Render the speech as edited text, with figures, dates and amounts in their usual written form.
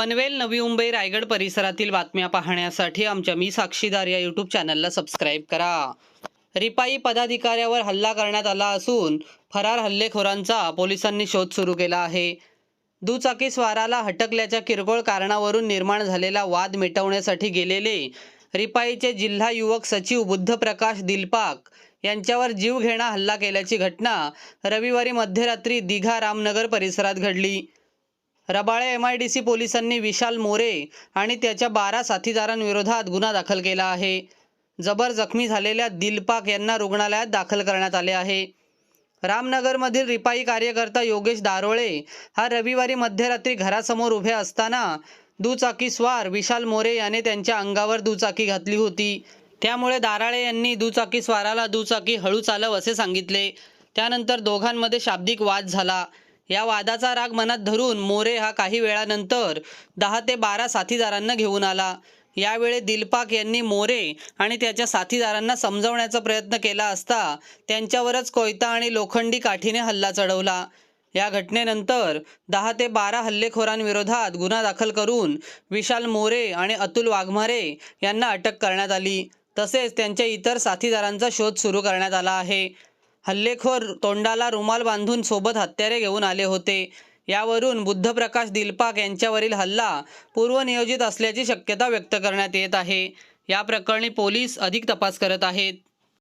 पनवेल, नवी मुंबई, रायगड परिसरातील बातम्या पाहण्यासाठी आमच्या मी साक्षीदार या यूट्यूब चॅनलला सबस्क्राईब करा। रिपाई पदाधिकाऱ्यावर हल्ला करण्यात आला असून फरार हल्लेखोरांचा पोलिसांनी शोध सुरू केला आहे। दुचाकी स्वाराला हटकल्याच्या किरकोळ कारणावरून निर्माण झालेला वाद मिटवण्यासाठी गेलेले रिपाईचे जिल्हा युवक सचिव बुद्धप्रकाश दिलपाक यांच्यावर जीवघेणा हल्ला केल्याची घटना रविवारी मध्यरात्री दिघा रामनगर परिसरात घडली। रबाळे MIDC पोलिसांनी विशाल मोरे आणि त्याच्या 12 साथीदारांविरोधात गुन्हा दाखल केला आहे। जबर जखमी झालेल्या दिलपाक यांना रुग्णालयात दाखल करण्यात आले आहे। रामनगरमधील रिपाई कार्यकर्ता योगेश दारोळे हा रविवारी मध्यरात्री घरासमोर उभे असताना दुचाकी स्वार विशाल मोरे याने त्यांच्या अंगावर दुचाकी घातली होती। त्यामुळे दारोळे यांनी दुचाकी स्वाराला दुचाकी हळू चालव असे सांगितले। त्यानंतर दोघांमध्ये शाब्दिक वाद झाला। या वादाचा राग मनात धरून मोरे हा काही वेळानंतर 10 ते 12 साथीदारांना घेऊन आला। यावेळी दिलपाक यांनी मोरे आणि त्याच्या साथीदारांना समजावण्याचा प्रयत्न केला असता त्यांच्यावरच कोयता आणि लोखंडी काठीने हल्ला चढवला। या घटनेनंतर 10 ते 12 हल्लेखोरांविरोधात गुन्हा दाखल करून विशाल मोरे आणि अतुल वाघमारे यांना अटक करण्यात आली। तसेच त्यांच्या इतर साथीदारांचा शोध सुरू करण्यात आला आहे। हल्लेखोर तोंडाला रुमाल बांधून सोबत हत्यारे घेऊन आले होते। यावरून बुद्धप्रकाश दिलपाक यांच्यावरील हल्ला पूर्वनियोजित असल्याची शक्यता व्यक्त करण्यात येत आहे। या प्रकरणी पोलीस अधिक तपास करत आहेत।